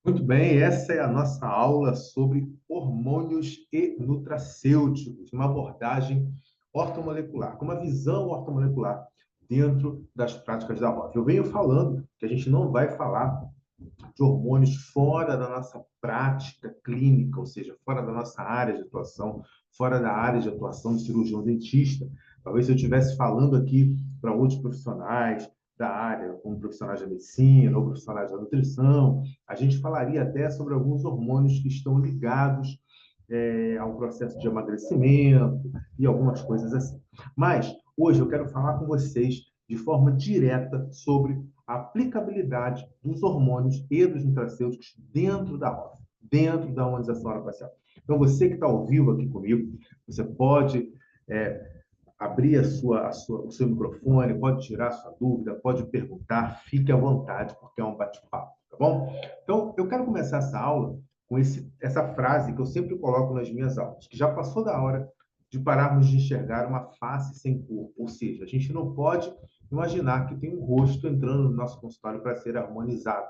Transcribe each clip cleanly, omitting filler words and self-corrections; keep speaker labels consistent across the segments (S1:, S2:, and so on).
S1: Muito bem, essa é a nossa aula sobre hormônios e nutracêuticos, uma abordagem ortomolecular, com uma visão ortomolecular dentro das práticas da ROF. Eu venho falando que a gente não vai falar de hormônios fora da nossa prática clínica, ou seja, fora da nossa área de atuação, fora da área de atuação de cirurgião dentista. Talvez se eu estivesse falando aqui para outros profissionais da área, como profissionais da medicina ou profissionais da nutrição, a gente falaria até sobre alguns hormônios que estão ligados ao processo de emagrecimento e algumas coisas assim. Mas hoje eu quero falar com vocês de forma direta sobre a aplicabilidade dos hormônios e dos nutracêuticos dentro da ROF, dentro da harmonização orofacial. Então, você que está ao vivo aqui comigo, você pode abrir o seu microfone, pode tirar a sua dúvida, pode perguntar, fique à vontade, porque é um bate-papo, tá bom? Então, eu quero começar essa aula com essa frase que eu sempre coloco nas minhas aulas, que já passou da hora de pararmos de enxergar uma face sem corpo, ou seja, a gente não pode imaginar que tem um rosto entrando no nosso consultório para ser harmonizado.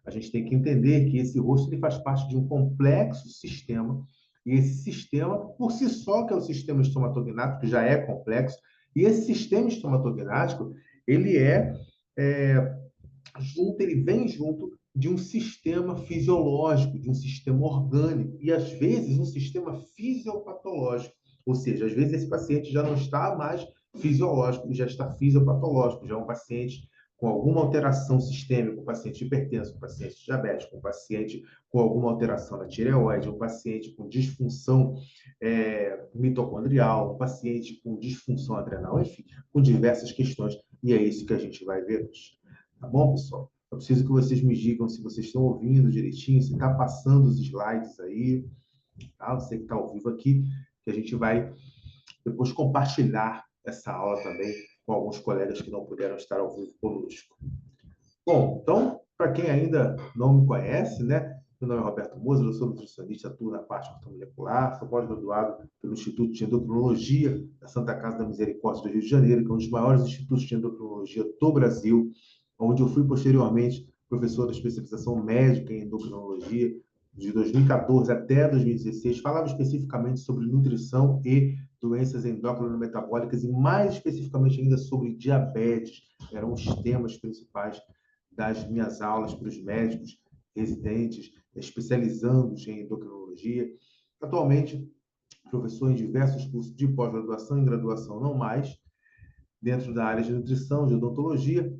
S1: A gente tem que entender que esse rosto ele faz parte de um complexo sistema e esse sistema, por si só, que é o sistema estomatognático, que já é complexo, e esse sistema estomatognático, ele é ele vem junto de um sistema fisiológico, de um sistema orgânico, e às vezes um sistema fisiopatológico. Ou seja, às vezes esse paciente já não está mais fisiológico, ele já está fisiopatológico, já é um paciente com alguma alteração sistêmica, um paciente hipertenso, um paciente diabético, um paciente com alguma alteração na tireoide, um paciente com disfunção mitocondrial, um paciente com disfunção adrenal, enfim, com diversas questões, e é isso que a gente vai ver hoje. Tá bom, pessoal? Eu preciso que vocês me digam se vocês estão ouvindo direitinho, se está passando os slides aí, tá? Você que está ao vivo aqui, que a gente vai depois compartilhar essa aula também com alguns colegas que não puderam estar ao vivo conosco. Bom, então, para quem ainda não me conhece, né? Meu nome é Roberto Moser, eu sou nutricionista, atuo na parte ortomolecular, sou pós-graduado pelo Instituto de Endocrinologia da Santa Casa da Misericórdia do Rio de Janeiro, que é um dos maiores institutos de endocrinologia do Brasil, onde eu fui posteriormente professor da especialização médica em endocrinologia de 2014 até 2016. Falava especificamente sobre nutrição e doenças endócrino-metabólicas e mais especificamente ainda sobre diabetes. Eram os temas principais das minhas aulas para os médicos residentes, especializando em endocrinologia. Atualmente, professor em diversos cursos de pós-graduação e graduação, não mais, dentro da área de nutrição, de odontologia,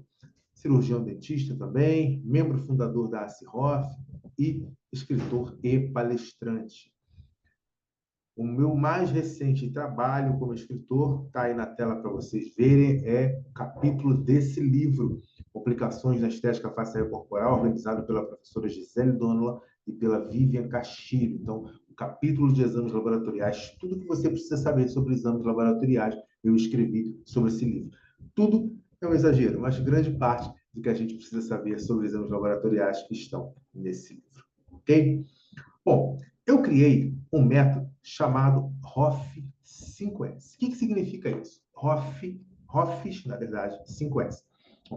S1: cirurgião dentista também, membro fundador da ACIROF e escritor e palestrante. O meu mais recente trabalho como escritor, está aí na tela para vocês verem, é o capítulo desse livro, Complicações na Estética Facial e Corporal, organizado pela professora Gisele Donola e pela Vivian Castilho. Então, o capítulo de exames laboratoriais, tudo que você precisa saber sobre exames laboratoriais, eu escrevi sobre esse livro. Tudo é um exagero, mas grande parte do que a gente precisa saber sobre exames laboratoriais estão nesse livro. Ok? Bom, eu criei um método chamado ROF 5S. O que significa isso? ROFs, na verdade, 5S.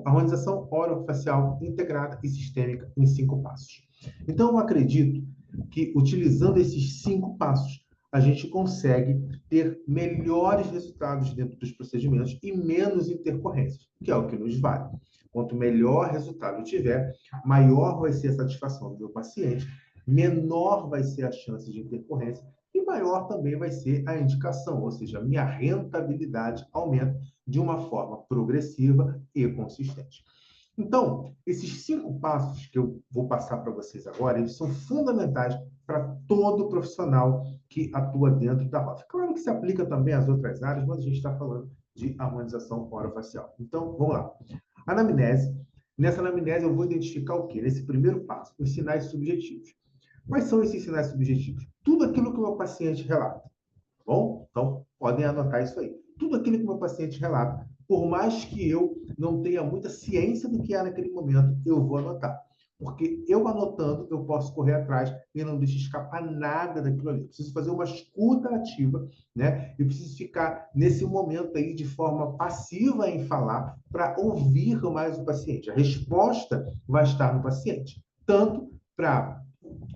S1: Harmonização orofacial integrada e sistêmica em 5 passos. Então, eu acredito que, utilizando esses 5 passos, a gente consegue ter melhores resultados dentro dos procedimentos e menos intercorrências, que é o que nos vale. Quanto melhor resultado eu tiver, maior vai ser a satisfação do meu paciente, menor vai ser a chance de intercorrência e maior também vai ser a indicação, ou seja, a minha rentabilidade aumenta de uma forma progressiva e consistente. Então, esses 5 passos que eu vou passar para vocês agora, eles são fundamentais para todo profissional que atua dentro da ROF. Claro que se aplica também às outras áreas, mas a gente está falando de harmonização orofacial. Então, vamos lá. Anamnese. Nessa anamnese, eu vou identificar o quê? Nesse primeiro passo, os sinais subjetivos. Quais são esses sinais subjetivos? Tudo aquilo que o meu paciente relata. Tá bom? Então, podem anotar isso aí. Tudo aquilo que o meu paciente relata, por mais que eu não tenha muita ciência do que é naquele momento, eu vou anotar. Porque eu anotando, eu posso correr atrás e não deixo escapar nada daquilo ali. Eu preciso fazer uma escuta ativa, né? Eu preciso ficar nesse momento aí de forma passiva em falar para ouvir mais o paciente. A resposta vai estar no paciente, tanto para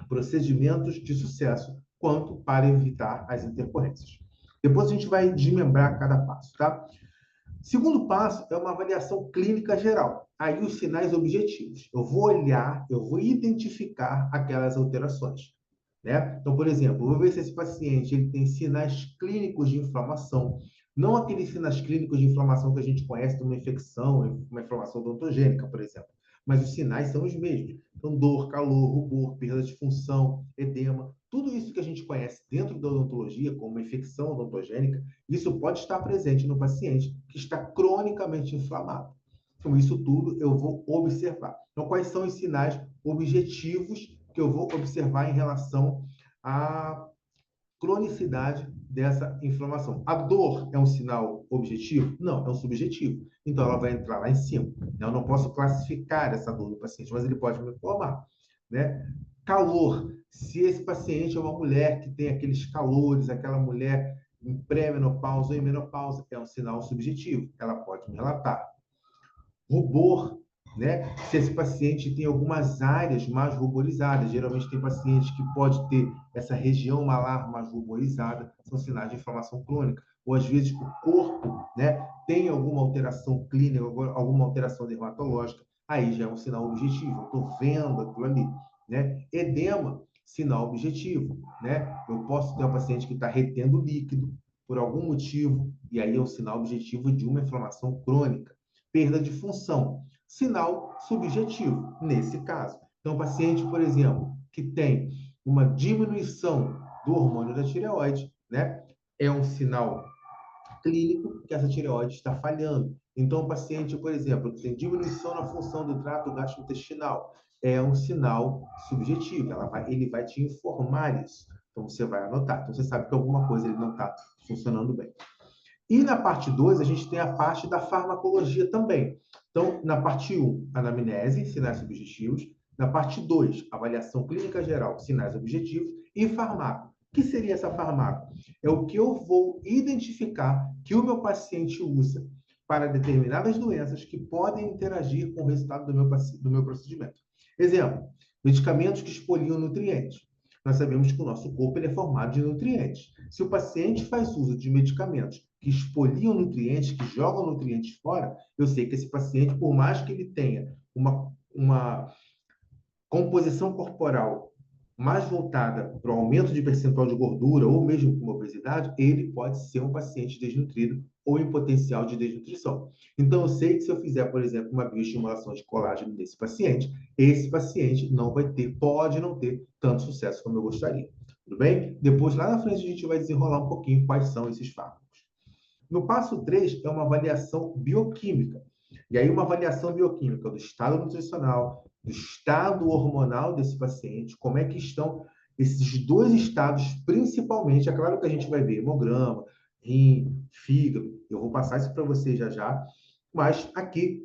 S1: procedimentos de sucesso, quanto para evitar as intercorrências. Depois a gente vai desmembrar cada passo, tá? Segundo passo é uma avaliação clínica geral. Aí os sinais objetivos. Eu vou olhar, eu vou identificar aquelas alterações, né? Então, por exemplo, eu vou ver se esse paciente ele tem sinais clínicos de inflamação, não aqueles sinais clínicos de inflamação que a gente conhece de uma infecção, uma inflamação odontogênica, por exemplo. Mas os sinais são os mesmos. Então, dor, calor, rubor, perda de função, edema, tudo isso que a gente conhece dentro da odontologia como uma infecção odontogênica, isso pode estar presente no paciente que está cronicamente inflamado. Então, isso tudo eu vou observar. Então, quais são os sinais objetivos que eu vou observar em relação à cronicidade dessa inflamação? A dor é um sinal objetivo? Não, é um subjetivo. Então, ela vai entrar lá em cima. Eu não posso classificar essa dor do paciente, mas ele pode me informar, né? Calor. Se esse paciente é uma mulher que tem aqueles calores, aquela mulher em pré-menopausa ou em menopausa, é um sinal subjetivo. Ela pode me relatar. Rubor, né? Se esse paciente tem algumas áreas mais ruborizadas, geralmente tem paciente que pode ter essa região malar mais ruborizada, são sinais de inflamação crônica. Ou às vezes o corpo, né, tem alguma alteração clínica, alguma alteração dermatológica, aí já é um sinal objetivo. Eu estou vendo aquilo ali, né? Edema, sinal objetivo, né? Eu posso ter um paciente que está retendo líquido por algum motivo, e aí é um sinal objetivo de uma inflamação crônica. Perda de função, sinal subjetivo, nesse caso. Então, o paciente, por exemplo, que tem uma diminuição do hormônio da tireoide, né, é um sinal clínico que essa tireoide está falhando. Então, o paciente, por exemplo, que tem diminuição na função do trato gastrointestinal, é um sinal subjetivo. Ele vai te informar isso. Então, você vai anotar. Então, você sabe que alguma coisa ele não está funcionando bem. E na parte 2, a gente tem a parte da farmacologia também. Então, na parte 1, anamnese, sinais subjetivos. Na parte 2, avaliação clínica geral, sinais objetivos. E farmaco. O que seria essa farmaco? É o que eu vou identificar que o meu paciente usa para determinadas doenças que podem interagir com o resultado do meu procedimento. Exemplo, medicamentos que expoliam nutrientes. Nós sabemos que o nosso corpo ele é formado de nutrientes. Se o paciente faz uso de medicamentos que expoliam nutrientes, que jogam nutrientes fora, eu sei que esse paciente, por mais que ele tenha uma composição corporal mais voltada para o aumento de percentual de gordura ou mesmo com obesidade, ele pode ser um paciente desnutrido ou em potencial de desnutrição. Então, eu sei que se eu fizer, por exemplo, uma bioestimulação de colágeno nesse paciente, esse paciente não vai ter, pode não ter tanto sucesso como eu gostaria. Tudo bem? Depois, lá na frente, a gente vai desenrolar um pouquinho quais são esses fármacos. No passo 3 é uma avaliação bioquímica. E aí, uma avaliação bioquímica do estado nutricional, do estado hormonal desse paciente, como é que estão esses dois estados, principalmente. É claro que a gente vai ver hemograma, rim, fígado, eu vou passar isso para vocês já já, mas aqui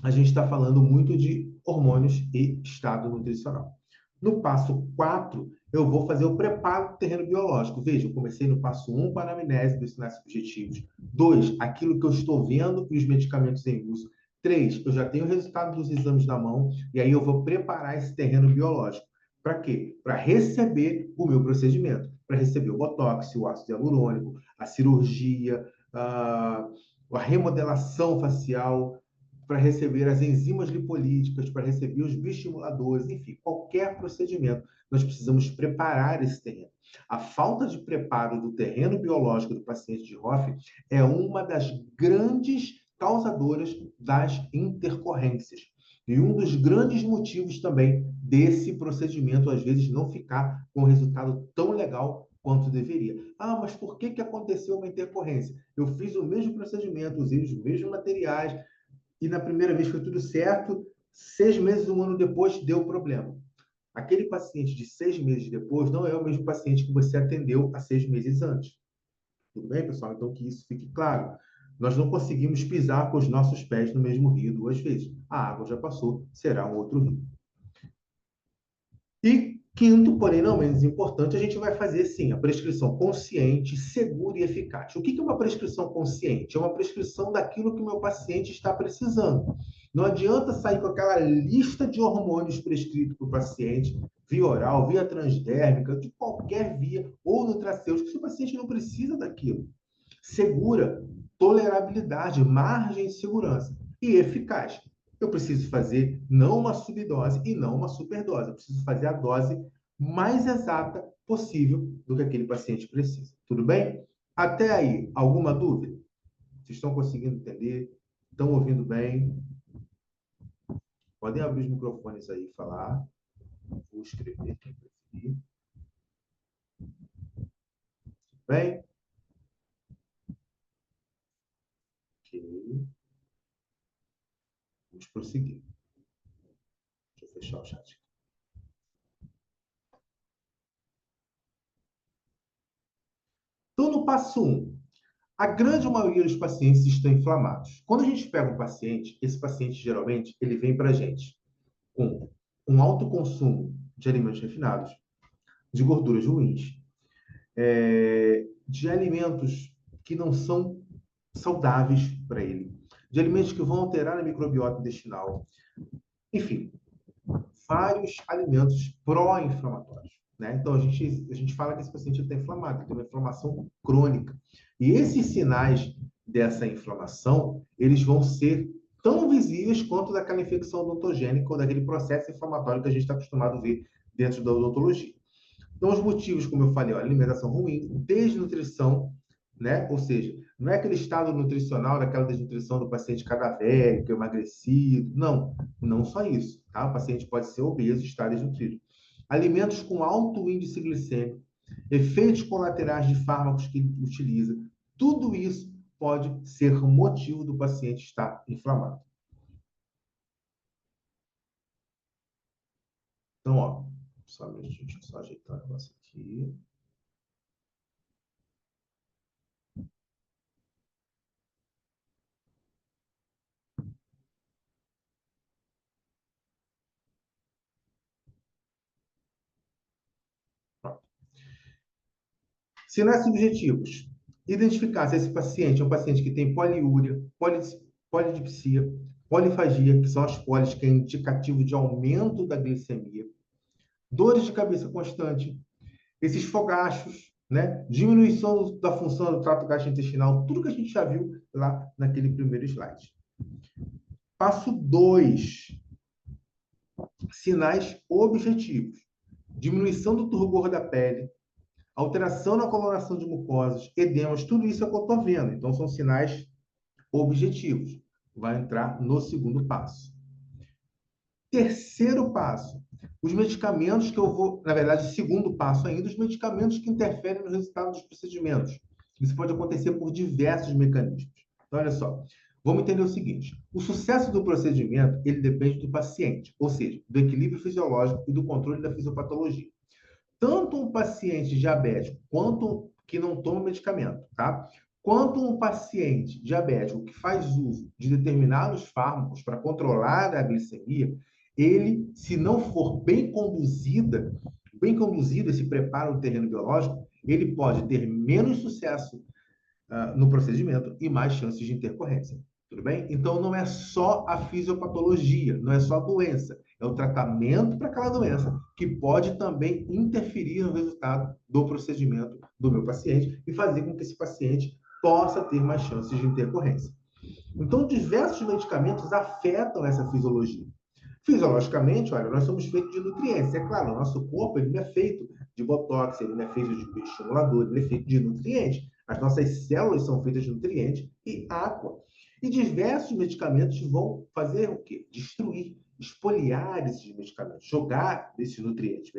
S1: a gente está falando muito de hormônios e estado nutricional. No passo 4, eu vou fazer o preparo do terreno biológico. Veja, eu comecei no passo 1 com a anamnese dos sinais subjetivos. 2, aquilo que eu estou vendo e os medicamentos em uso. 3, eu já tenho o resultado dos exames na mão e aí eu vou preparar esse terreno biológico. Para quê? Para receber o meu procedimento. Para receber o botox, o ácido hialurônico, a cirurgia, a remodelação facial, para receber as enzimas lipolíticas, para receber os bioestimuladores, enfim, qualquer procedimento, nós precisamos preparar esse terreno. A falta de preparo do terreno biológico do paciente de Hoff é uma das grandes causadoras das intercorrências. E um dos grandes motivos também desse procedimento, às vezes, não ficar com um resultado tão legal quanto deveria. Ah, mas por que aconteceu uma intercorrência? Eu fiz o mesmo procedimento, usei os mesmos materiais, e na primeira vez foi tudo certo, 6 meses, um ano depois, deu problema. Aquele paciente de 6 meses depois não é o mesmo paciente que você atendeu há 6 meses antes. Tudo bem, pessoal? Então, que isso fique claro. Nós não conseguimos pisar com os nossos pés no mesmo rio 2 vezes. A água já passou, será um outro rio. E quinto, porém não menos importante, a gente vai fazer, sim, a prescrição consciente, segura e eficaz. O que é uma prescrição consciente? É uma prescrição daquilo que o meu paciente está precisando. Não adianta sair com aquela lista de hormônios prescritos para o paciente, via oral, via transdérmica, de qualquer via, ou nutracêutico, se o paciente não precisa daquilo. Segura, tolerabilidade, margem de segurança e eficaz. Eu preciso fazer não uma subdose e não uma superdose. Eu preciso fazer a dose mais exata possível do que aquele paciente precisa. Tudo bem? Até aí, alguma dúvida? Vocês estão conseguindo entender? Estão ouvindo bem? Podem abrir os microfones aí e falar. Vou escrever quem preferir. Bem? Ok. Vamos prosseguir. Deixa eu fechar o chat. Então, no passo 1, a grande maioria dos pacientes estão inflamados. Quando a gente pega um paciente, esse paciente geralmente ele vem para a gente com um alto consumo de alimentos refinados, de gorduras ruins, de alimentos que não são saudáveis para ele, de alimentos que vão alterar a microbiota intestinal, enfim, vários alimentos pró-inflamatórios. Né? Então, a gente fala que esse paciente está inflamado, tem uma inflamação crônica. E esses sinais dessa inflamação, eles vão ser tão visíveis quanto daquela infecção odontogênica ou daquele processo inflamatório que a gente está acostumado a ver dentro da odontologia. Então, os motivos, como eu falei, ó, alimentação ruim, desnutrição, né? Ou seja, não é aquele estado nutricional, daquela desnutrição do paciente cadavérico, emagrecido. Não, não só isso, tá? O paciente pode ser obeso e estar desnutrido. Alimentos com alto índice glicêmico, efeitos colaterais de fármacos que ele utiliza, tudo isso pode ser motivo do paciente estar inflamado. Então, ó, só um minutinho, deixa eu só ajeitar o negócio aqui. Pronto. Sinais subjetivos. Identificar se esse paciente é um paciente que tem poliúria, polidipsia, polifagia, que são as polis, que é indicativo de aumento da glicemia, dores de cabeça constante, esses fogachos, né? Diminuição da função do trato gastrointestinal, tudo que a gente já viu lá naquele primeiro slide. Passo 2, sinais objetivos. Diminuição do turgor da pele, alteração na coloração de mucosas, edemas, tudo isso é o que eu estou vendo. Então, são sinais objetivos. Vai entrar no segundo passo. Terceiro passo, os medicamentos que eu vou, na verdade, segundo passo ainda, os medicamentos que interferem no resultado dos procedimentos. Isso pode acontecer por diversos mecanismos. Então, olha só, vamos entender o seguinte: o sucesso do procedimento, ele depende do paciente, ou seja, do equilíbrio fisiológico e do controle da fisiopatologia. Tanto um paciente diabético quanto que não toma medicamento, tá? Quanto um paciente diabético que faz uso de determinados fármacos para controlar a glicemia, ele, se não for bem conduzido esse preparo do terreno biológico, ele pode ter menos sucesso no procedimento e mais chances de intercorrência. Tudo bem? Então, não é só a fisiopatologia, não é só a doença, é o tratamento para aquela doença que pode também interferir no resultado do procedimento do meu paciente e fazer com que esse paciente possa ter mais chances de intercorrência. Então, diversos medicamentos afetam essa fisiologia. Fisiologicamente, olha, nós somos feitos de nutrientes. É claro, o nosso corpo ele não é feito de botox, ele não é feito de estimulador, ele é feito de nutrientes. As nossas células são feitas de nutrientes e água. E diversos medicamentos vão fazer o quê? Destruir, espoliar esses medicamentos, jogar esses nutrientes,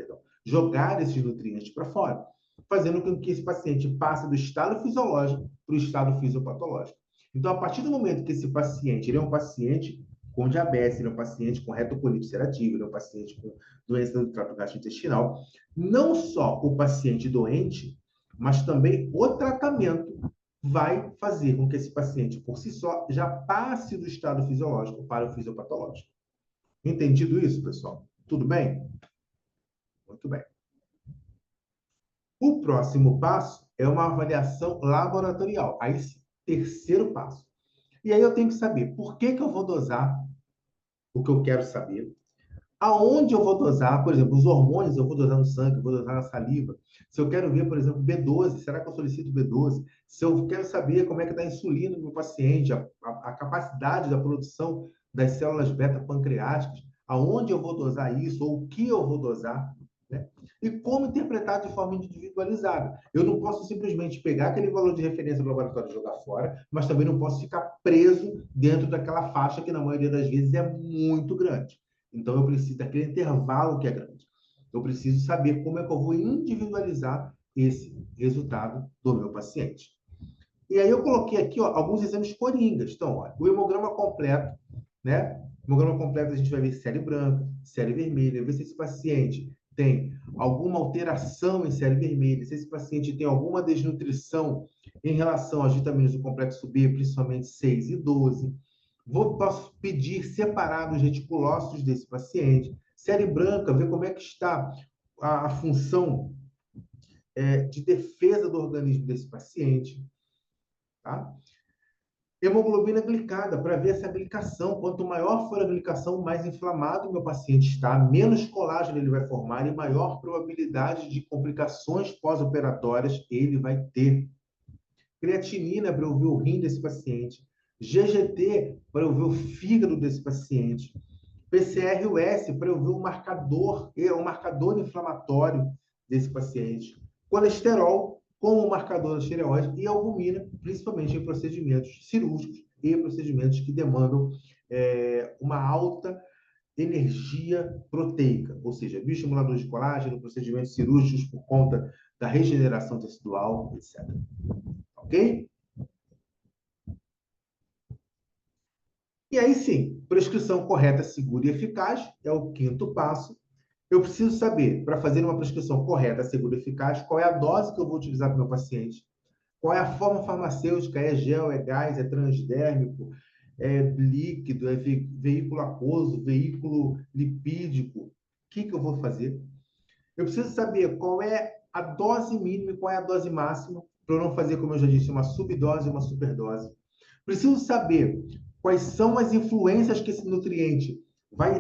S1: jogar esses nutrientes para fora, fazendo com que esse paciente passe do estado fisiológico para o estado fisiopatológico. Então, a partir do momento que esse paciente, ele é um paciente com diabetes, ele é um paciente com retocolite ulcerativa, ele é um paciente com doença do trato gastrointestinal, não só o paciente doente, mas também o tratamento vai fazer com que esse paciente, por si só, já passe do estado fisiológico para o fisiopatológico. Entendido isso, pessoal? Tudo bem? Muito bem. O próximo passo é uma avaliação laboratorial. Aí, terceiro passo. E aí eu tenho que saber por que eu vou dosar o que eu quero saber. Aonde eu vou dosar, por exemplo, os hormônios, eu vou dosar no sangue, eu vou dosar na saliva. Se eu quero ver, por exemplo, B12, será que eu solicito B12? Se eu quero saber como é que está a insulina no meu paciente, a capacidade da produção das células beta-pancreáticas, aonde eu vou dosar isso, ou o que eu vou dosar, né? E como interpretar de forma individualizada. Eu não posso simplesmente pegar aquele valor de referência do laboratório e jogar fora, mas também não posso ficar preso dentro daquela faixa que, na maioria das vezes, é muito grande. Então, eu preciso daquele intervalo que é grande. Eu preciso saber como é que eu vou individualizar esse resultado do meu paciente. E aí eu coloquei aqui, ó, alguns exames coringas. Então, ó, o hemograma completo, né? O hemograma completo a gente vai ver série branca, série vermelha, ver se esse paciente tem alguma alteração em série vermelha, se esse paciente tem alguma desnutrição em relação às vitaminas do complexo B, principalmente 6 e 12. Posso pedir separados os reticulócitos desse paciente. Série branca, ver como é que está a função de defesa do organismo desse paciente. Tá? Hemoglobina glicada, para ver essa glicação. Quanto maior for a glicação, mais inflamado o meu paciente está, menos colágeno ele vai formar e maior probabilidade de complicações pós-operatórias ele vai ter. Creatinina para eu ver o rim desse paciente. GGT para eu ver o fígado desse paciente. PCR-US para eu ver o marcador inflamatório desse paciente. Colesterol como marcador da tireoide e albumina, principalmente em procedimentos cirúrgicos e procedimentos que demandam uma alta energia proteica, ou seja, bioestimuladores de colágeno, procedimentos cirúrgicos por conta da regeneração tecidual, etc. Ok? E aí sim, prescrição correta, segura e eficaz é o quinto passo. Eu preciso saber, para fazer uma prescrição correta, segura e eficaz, qual é a dose que eu vou utilizar para o meu paciente, qual é a forma farmacêutica, é gel, é gás, é transdérmico, é líquido, é veículo aquoso, veículo lipídico. O que eu vou fazer? Eu preciso saber qual é a dose mínima e qual é a dose máxima, para eu não fazer, como eu já disse, uma subdose e uma superdose. Preciso saber quais são as influências que esse nutriente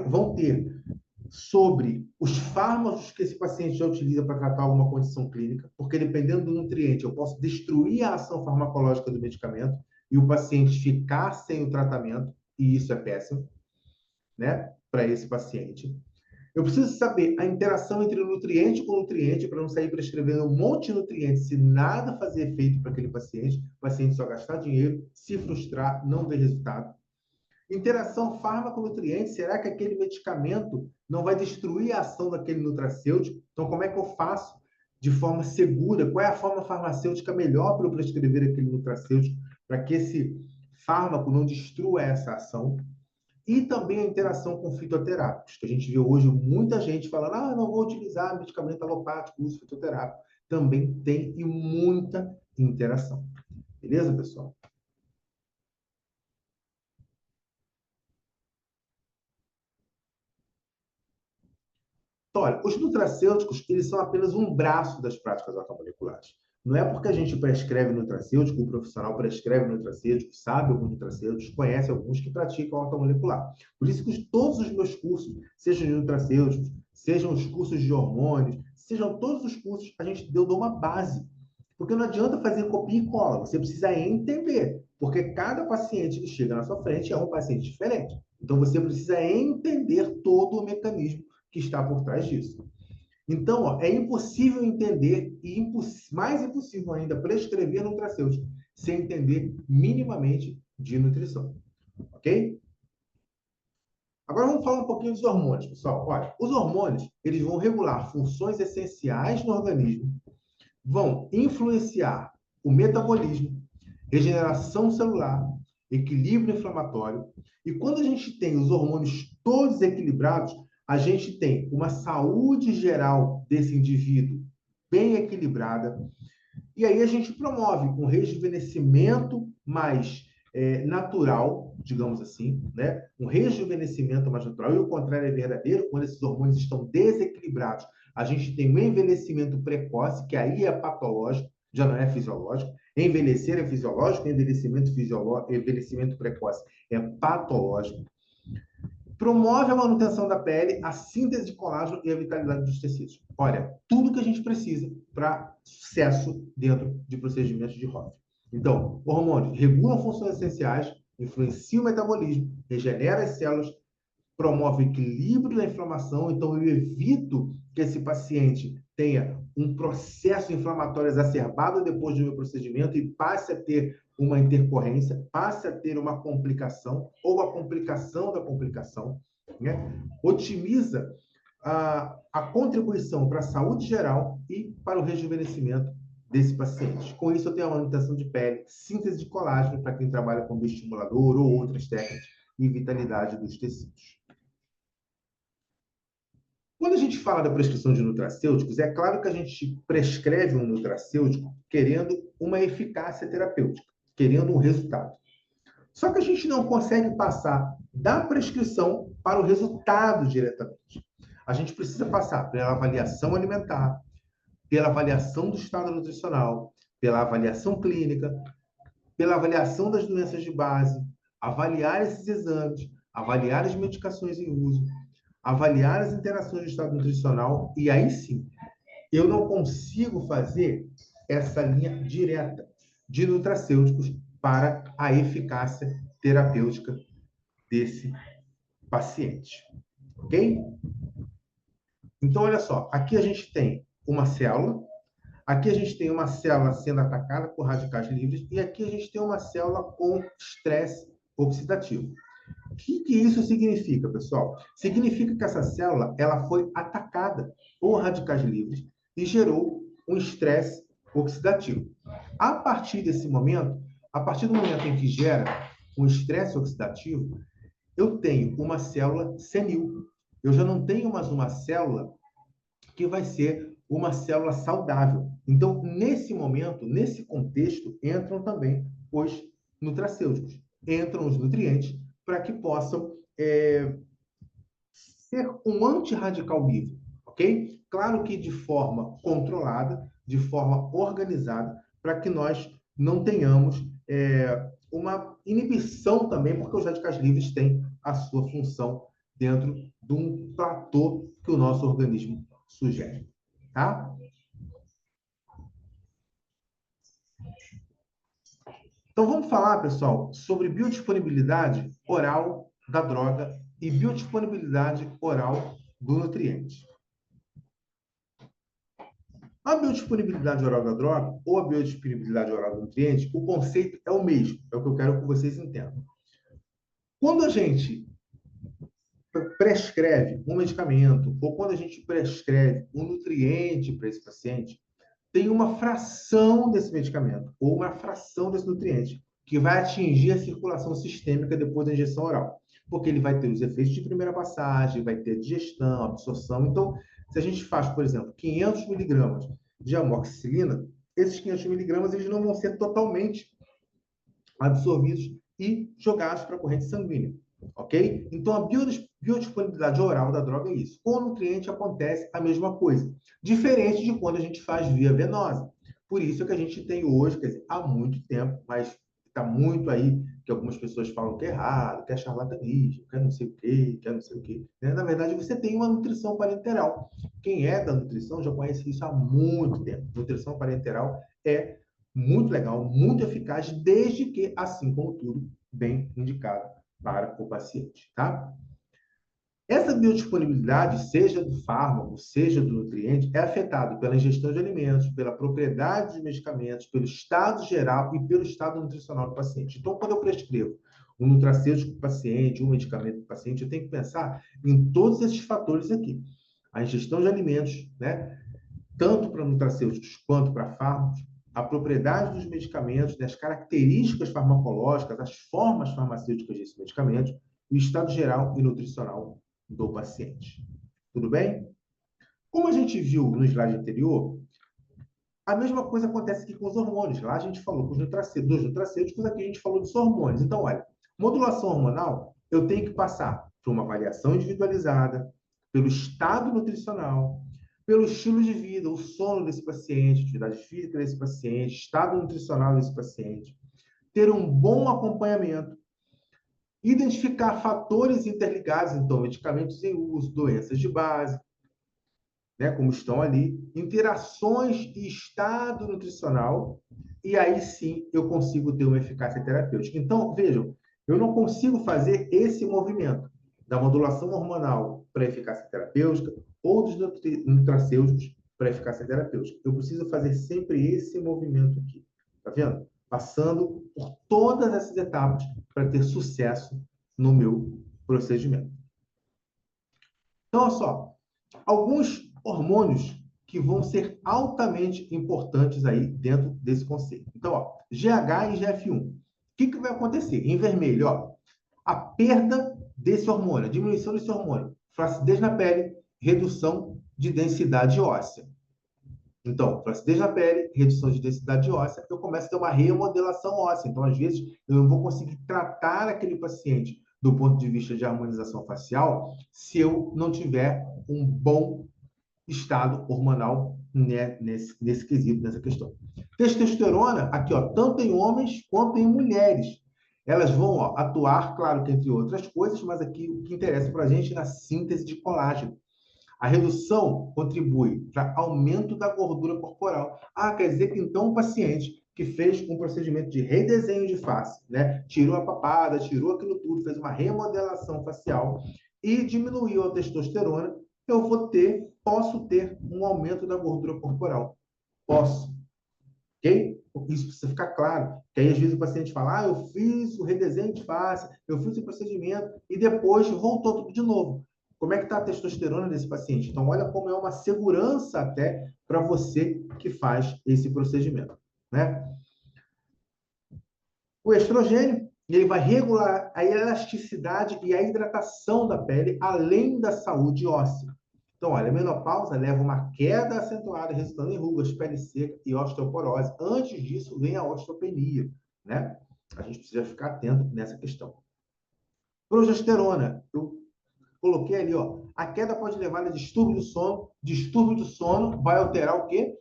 S1: vão ter sobre os fármacos que esse paciente já utiliza para tratar alguma condição clínica, porque dependendo do nutriente, eu posso destruir a ação farmacológica do medicamento e o paciente ficar sem o tratamento, e isso é péssimo, né, para esse paciente. Eu preciso saber a interação entre nutriente com nutriente para não sair prescrevendo um monte de nutrientes se nada fazer efeito para aquele paciente, o paciente só gastar dinheiro, se frustrar, não ver resultado. Interação fármaco-nutriente, será que aquele medicamento não vai destruir a ação daquele nutracêutico? Então, como é que eu faço de forma segura? Qual é a forma farmacêutica melhor para eu prescrever aquele nutracêutico para que esse fármaco não destrua essa ação? E também a interação com fitoterápicos, que a gente vê hoje muita gente falando, não vou utilizar medicamento alopático, uso fitoterápico. Também tem e muita interação. Beleza, pessoal? Então, olha, os nutracêuticos, eles são apenas um braço das práticas ortomoleculares. Não é porque a gente prescreve nutracêutico, o profissional prescreve nutracêutico, sabe alguns nutracêuticos, conhece alguns que praticam ortomolecular. Por isso que todos os meus cursos, sejam de nutracêuticos, sejam os cursos de hormônios, sejam todos os cursos, eu dou uma base. Porque não adianta fazer copia e cola, você precisa entender. Porque cada paciente que chega na sua frente é um paciente diferente. Então, você precisa entender todo o mecanismo que está por trás disso. Então, ó, é impossível entender e mais impossível ainda prescrever nutracêutico sem entender minimamente de nutrição. Ok? Agora vamos falar um pouquinho dos hormônios, pessoal. Olha, os hormônios, eles vão regular funções essenciais no organismo, vão influenciar o metabolismo, regeneração celular, equilíbrio inflamatório. E quando a gente tem os hormônios todos equilibrados, a gente tem uma saúde geral desse indivíduo bem equilibrada. E aí a gente promove um rejuvenescimento mais natural, digamos assim, né? Um rejuvenescimento mais natural. E o contrário é verdadeiro, quando esses hormônios estão desequilibrados, a gente tem um envelhecimento precoce, que aí é patológico, já não é fisiológico. Envelhecer é fisiológico, envelhecimento precoce é patológico. Promove a manutenção da pele, a síntese de colágeno e a vitalidade dos tecidos. Olha, tudo que a gente precisa para sucesso dentro de procedimentos de Hoff. Então, hormônios regulam funções essenciais, influenciam o metabolismo, regenera as células, promove o equilíbrio da inflamação. Então, eu evito que esse paciente tenha um processo inflamatório exacerbado depois do meu procedimento e passe a ter uma intercorrência, passe a ter uma complicação ou a complicação da complicação, né? Otimiza a contribuição para a saúde geral e para o rejuvenescimento desse paciente. Com isso, eu tenho a manutenção de pele, síntese de colágeno para quem trabalha com bioestimulador ou outras técnicas e vitalidade dos tecidos. Quando a gente fala da prescrição de nutracêuticos, é claro que a gente prescreve um nutracêutico querendo uma eficácia terapêutica, querendo um resultado. Só que a gente não consegue passar da prescrição para o resultado diretamente. A gente precisa passar pela avaliação alimentar, pela avaliação do estado nutricional, pela avaliação clínica, pela avaliação das doenças de base, avaliar esses exames, avaliar as medicações em uso, avaliar as interações do estado nutricional, e aí sim, eu não consigo fazer essa linha direta de nutracêuticos para a eficácia terapêutica desse paciente. Ok? Então, olha só, aqui a gente tem uma célula, aqui a gente tem uma célula sendo atacada por radicais livres, e aqui a gente tem uma célula com estresse oxidativo. O que isso significa, pessoal? Significa que essa célula ela foi atacada por radicais livres e gerou um estresse oxidativo. A partir desse momento, a partir do momento em que gera um estresse oxidativo, eu tenho uma célula senil. Eu já não tenho mais uma célula que vai ser uma célula saudável. Então, nesse momento, nesse contexto, entram também os nutracêuticos, entram os nutrientes para que possam ser um antirradical livre, ok? Claro que de forma controlada, de forma organizada, para que nós não tenhamos uma inibição também, porque os radicais livres têm a sua função dentro de um platô que o nosso organismo sugere, tá? Então vamos falar, pessoal, sobre biodisponibilidade oral da droga e biodisponibilidade oral do nutriente. A biodisponibilidade oral da droga ou a biodisponibilidade oral do nutriente, o conceito é o mesmo, é o que eu quero que vocês entendam. Quando a gente prescreve um medicamento ou quando a gente prescreve um nutriente para esse paciente, tem uma fração desse medicamento ou uma fração desse nutriente que vai atingir a circulação sistêmica depois da injeção oral, porque ele vai ter os efeitos de primeira passagem, vai ter digestão, absorção. Então, se a gente faz, por exemplo, 500 miligramas de amoxicilina, esses 500 miligramas eles não vão ser totalmente absorvidos e jogados para a corrente sanguínea, ok? Então, a biodisponibilidade oral da droga é isso. Com o nutriente acontece a mesma coisa, diferente de quando a gente faz via venosa. Por isso é que a gente tem hoje, quer dizer, há muito tempo, mas está muito aí, que algumas pessoas falam que é errado, que é charlatanismo, que é não sei o quê, que é não sei o quê. Né? Na verdade, você tem uma nutrição parenteral. Quem é da nutrição já conhece isso há muito tempo. Nutrição parenteral é muito legal, muito eficaz, desde que, assim como tudo, bem indicado para o paciente, tá? Essa biodisponibilidade, seja do fármaco, seja do nutriente, é afetada pela ingestão de alimentos, pela propriedade dos medicamentos, pelo estado geral e pelo estado nutricional do paciente. Então, quando eu prescrevo um nutracêutico para o paciente, um medicamento para o paciente, eu tenho que pensar em todos esses fatores aqui. A ingestão de alimentos, né? Tanto para nutracêuticos quanto para fármacos, a propriedade dos medicamentos, das características farmacológicas, as formas farmacêuticas desses medicamentos, e o estado geral e nutricional do paciente. Tudo bem? Como a gente viu no slide anterior, a mesma coisa acontece aqui com os hormônios. Lá a gente falou dos nutracêuticos, aqui a gente falou dos hormônios. Então, olha, modulação hormonal, eu tenho que passar por uma avaliação individualizada, pelo estado nutricional, pelo estilo de vida, o sono desse paciente, atividade física desse paciente, estado nutricional desse paciente, ter um bom acompanhamento, Identificar fatores interligados, então, medicamentos em uso, doenças de base, né, como estão ali, interações e estado nutricional, e aí sim eu consigo ter uma eficácia terapêutica. Então, vejam, eu não consigo fazer esse movimento da modulação hormonal para eficácia terapêutica ou dos nutracêuticos para eficácia terapêutica. Eu preciso fazer sempre esse movimento aqui, tá vendo? Passando por todas essas etapas para ter sucesso no meu procedimento. Então, olha só, alguns hormônios que vão ser altamente importantes aí dentro desse conceito. Então, ó, GH e GF1. O que vai acontecer? Em vermelho, ó, a perda desse hormônio, a diminuição desse hormônio, flacidez na pele, redução de densidade óssea. Então, flacidez na pele, redução de densidade óssea, eu começo a ter uma remodelação óssea. Então, às vezes, eu não vou conseguir tratar aquele paciente do ponto de vista de harmonização facial se eu não tiver um bom estado hormonal, né, nesse quesito, nessa questão. Testosterona, aqui, ó, tanto em homens quanto em mulheres. Elas vão, ó, atuar, claro que entre outras coisas, mas aqui o que interessa para a gente é na síntese de colágeno. A redução contribui para aumento da gordura corporal. Ah, quer dizer que então um paciente que fez um procedimento de redesenho de face, né? Tirou a papada, tirou aquilo tudo, fez uma remodelação facial e diminuiu a testosterona, posso ter um aumento da gordura corporal. Posso. Ok? Isso precisa ficar claro. Que aí, às vezes, o paciente fala, eu fiz o redesenho de face, eu fiz o procedimento e depois voltou tudo de novo. Como é que está a testosterona desse paciente? Então, olha como é uma segurança até para você que faz esse procedimento, né? O estrogênio, ele vai regular a elasticidade e a hidratação da pele, além da saúde óssea. Então, olha, a menopausa leva uma queda acentuada, resultando em rugas, pele seca e osteoporose. Antes disso, vem a osteopenia, né? A gente precisa ficar atento nessa questão. Progesterona, eu coloquei ali, ó. A queda pode levar a distúrbio do sono. Distúrbio do sono vai alterar o quê?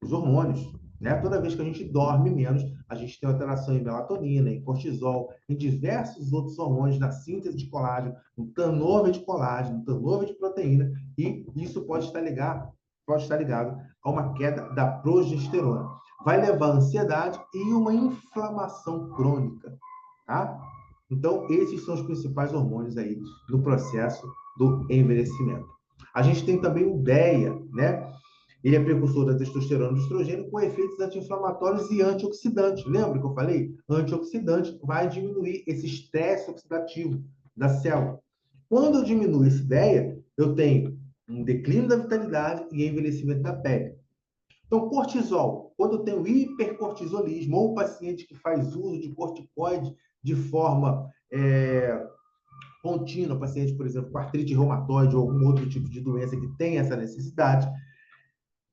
S1: Os hormônios, né? Toda vez que a gente dorme menos, a gente tem alteração em melatonina, em cortisol, em diversos outros hormônios na síntese de colágeno, no turnover de colágeno, no turnover de proteína, e isso pode estar ligado a uma queda da progesterona. Vai levar a ansiedade e uma inflamação crônica, tá? Então, esses são os principais hormônios aí no processo do envelhecimento. A gente tem também o DEA, né? Ele é precursor da testosterona e do estrogênio com efeitos anti-inflamatórios e antioxidantes. Lembra que eu falei? Antioxidante vai diminuir esse estresse oxidativo da célula. Quando eu diminuo essa ideia, eu tenho um declínio da vitalidade e envelhecimento da pele. Então, cortisol. Quando eu tenho hipercortisolismo, ou um paciente que faz uso de corticoide de forma contínua, paciente, por exemplo, com artrite reumatoide ou algum outro tipo de doença que tem essa necessidade,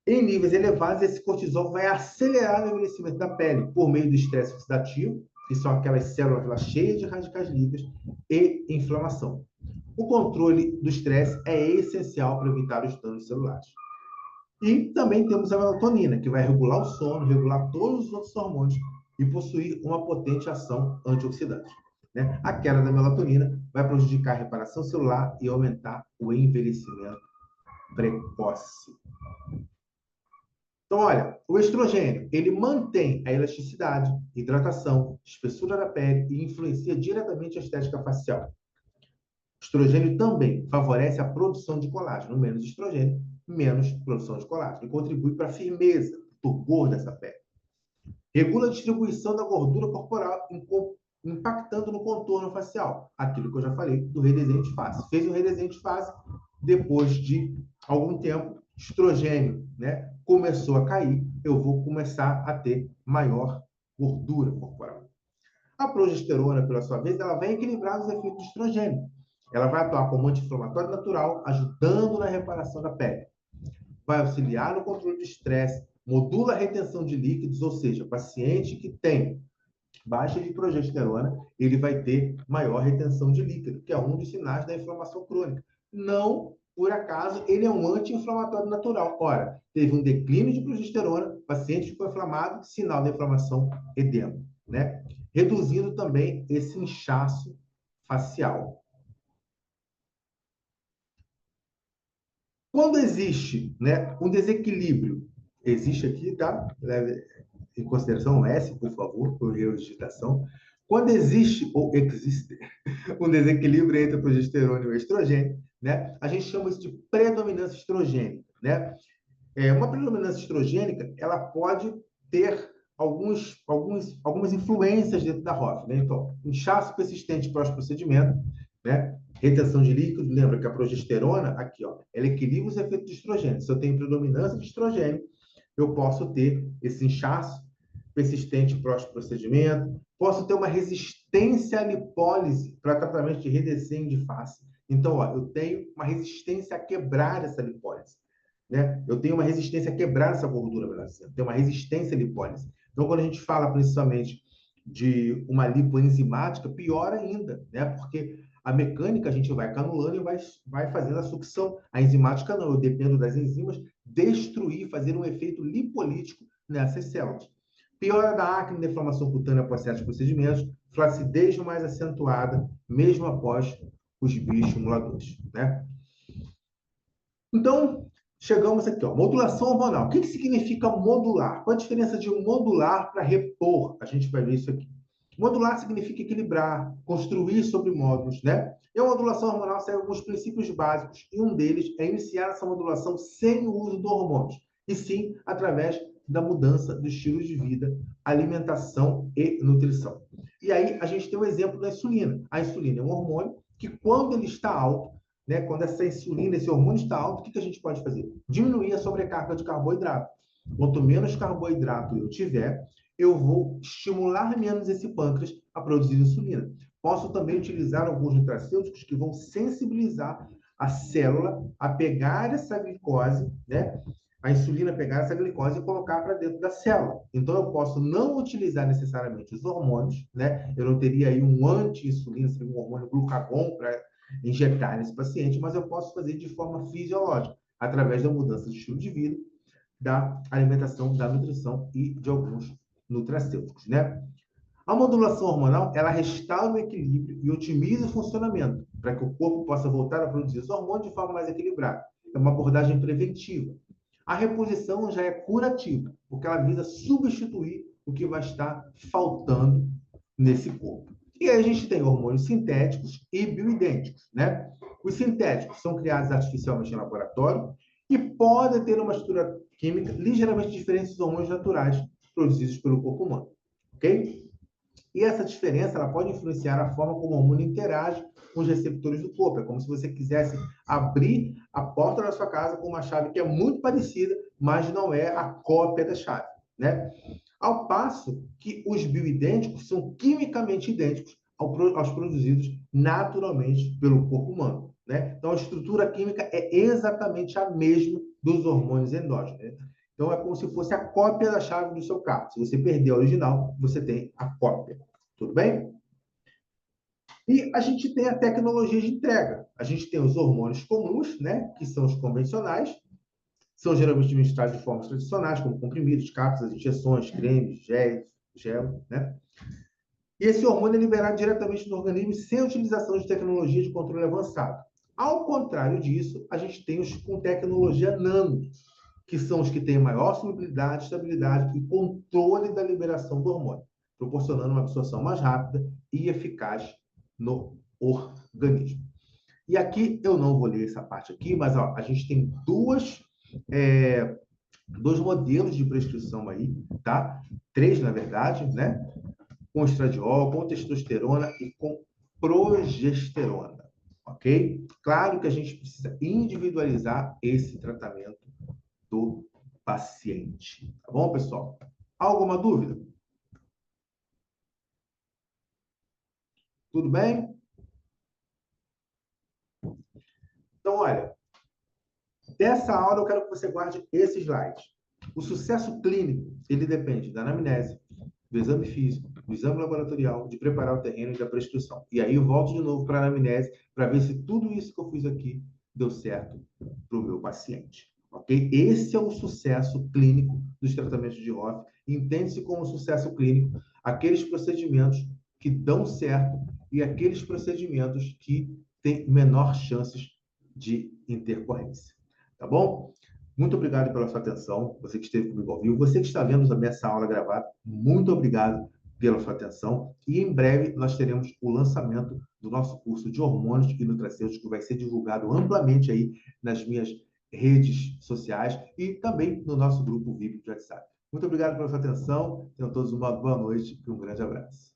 S1: em níveis elevados, esse cortisol vai acelerar o envelhecimento da pele por meio do estresse oxidativo, que são aquelas células cheias de radicais livres, e inflamação. O controle do estresse é essencial para evitar os danos celulares. E também temos a melatonina, que vai regular o sono, regular todos os outros hormônios e possuir uma potente ação antioxidante, né? A queda da melatonina vai prejudicar a reparação celular e aumentar o envelhecimento precoce. Então, olha, o estrogênio, ele mantém a elasticidade, hidratação, espessura da pele e influencia diretamente a estética facial. O estrogênio também favorece a produção de colágeno. Menos estrogênio, menos produção de colágeno. E contribui para a firmeza, turgor dessa pele. Regula a distribuição da gordura corporal, impactando no contorno facial. Aquilo que eu já falei do redesenho de face. Fez o redesenho de face, depois de algum tempo, estrogênio, né, começou a cair, eu vou começar a ter maior gordura corporal. A progesterona, pela sua vez, ela vai equilibrar os efeitos do estrogênio. Ela vai atuar como anti-inflamatório natural, ajudando na reparação da pele. Vai auxiliar no controle do estresse, modula a retenção de líquidos, ou seja, paciente que tem baixa de progesterona, ele vai ter maior retenção de líquido, que é um dos sinais da inflamação crônica. Não, por acaso, ele é um anti-inflamatório natural. Ora, teve um declínio de progesterona, paciente ficou inflamado, sinal da inflamação, edema, né? Reduzindo também esse inchaço facial. Quando existe, né, um desequilíbrio, existe aqui, tá? Leve em consideração o S, por favor, por erro de digitação. Quando existe ou existe um desequilíbrio entre a progesterona e o estrogênio, né, a gente chama isso de predominância estrogênica, né? Uma predominância estrogênica, ela pode ter algumas influências dentro da ROF, né? Então, inchaço persistente pós-procedimento, né? Retenção de líquido, lembra que a progesterona, aqui, ó, ela equilibra os efeitos de estrogênio. Se eu tenho predominância de estrogênio, eu posso ter esse inchaço persistente pós-procedimento, posso ter uma resistência à lipólise para tratamento de redesenho de face. Então, ó, eu tenho uma resistência a quebrar essa lipólise, né? Eu tenho uma resistência a quebrar essa gordura, melhor dizendo. Eu tenho uma resistência à lipólise. Então, quando a gente fala principalmente de uma lipoenzimática, pior ainda, né? Porque a mecânica a gente vai canulando e vai fazendo a sucção. A enzimática não, eu dependo das enzimas destruir, fazer um efeito lipolítico nessas células. Piora da acne, deflamação cutânea após certos procedimentos, flacidez mais acentuada, mesmo após os bioestimuladores, né? Então, chegamos aqui, ó, modulação hormonal. O que significa modular? Qual a diferença de modular para repor? A gente vai ver isso aqui. Modular significa equilibrar, construir sobre módulos, né? E a modulação hormonal segue alguns princípios básicos, e um deles é iniciar essa modulação sem o uso de hormônios, e sim através da mudança do estilo de vida, alimentação e nutrição. E aí a gente tem o exemplo da insulina. A insulina é um hormônio que, quando ele está alto, né, quando essa insulina, esse hormônio está alto, o que a gente pode fazer? Diminuir a sobrecarga de carboidrato. Quanto menos carboidrato eu tiver, eu vou estimular menos esse pâncreas a produzir insulina. Posso também utilizar alguns nutracêuticos que vão sensibilizar a célula a pegar essa glicose, né? A insulina pegar essa glicose e colocar para dentro da célula. Então, eu posso não utilizar necessariamente os hormônios, né? Eu não teria aí um anti-insulina, seria um hormônio glucagon para injetar nesse paciente, mas eu posso fazer de forma fisiológica, através da mudança de estilo de vida, da alimentação, da nutrição e de alguns nutracêuticos, né? A modulação hormonal, ela restaura o equilíbrio e otimiza o funcionamento, para que o corpo possa voltar a produzir os hormônios de forma mais equilibrada. É uma abordagem preventiva. A reposição já é curativa, porque ela visa substituir o que vai estar faltando nesse corpo. E aí a gente tem hormônios sintéticos e bioidênticos, né? Os sintéticos são criados artificialmente em laboratório e podem ter uma estrutura química ligeiramente diferente dos hormônios naturais produzidos pelo corpo humano, ok? E essa diferença ela pode influenciar a forma como o hormônio interage com os receptores do corpo. É como se você quisesse abrir a porta da sua casa com uma chave que é muito parecida, mas não é a cópia da chave, né? Ao passo que os bioidênticos são quimicamente idênticos aos produzidos naturalmente pelo corpo humano, né? Então, a estrutura química é exatamente a mesma dos hormônios endógenos, né? Então, é como se fosse a cópia da chave do seu carro. Se você perder a original, você tem a cópia. Tudo bem? E a gente tem a tecnologia de entrega. A gente tem os hormônios comuns, né? Que são os convencionais. São geralmente administrados de formas tradicionais, como comprimidos, cápsulas, injeções, cremes, gel, né? E esse hormônio é liberado diretamente no organismo sem a utilização de tecnologia de controle avançado. Ao contrário disso, a gente tem os com tecnologia nano, que são os que têm maior solubilidade, estabilidade e controle da liberação do hormônio, proporcionando uma absorção mais rápida e eficaz no organismo. E aqui, eu não vou ler essa parte aqui, mas ó, a gente tem dois modelos de prescrição aí, tá? Três, na verdade, né? Com estradiol, com testosterona e com progesterona, ok? Claro que a gente precisa individualizar esse tratamento do paciente. Tá bom, pessoal? Alguma dúvida? Tudo bem? Então, olha, dessa aula eu quero que você guarde esse slide. O sucesso clínico, ele depende da anamnese, do exame físico, do exame laboratorial, de preparar o terreno e da prescrição. E aí eu volto de novo para a anamnese para ver se tudo isso que eu fiz aqui deu certo para o meu paciente. Ok? Esse é o sucesso clínico dos tratamentos de ROF. Entende-se como sucesso clínico aqueles procedimentos que dão certo e aqueles procedimentos que têm menor chances de intercorrência. Tá bom? Muito obrigado pela sua atenção, você que esteve comigo ao vivo. Você que está vendo também essa aula gravada, muito obrigado pela sua atenção. E em breve nós teremos o lançamento do nosso curso de hormônios e nutracêuticos, que vai ser divulgado amplamente aí nas minhas redes sociais e também no nosso grupo VIP de WhatsApp. Muito obrigado pela sua atenção. Tenham todos uma boa noite e um grande abraço.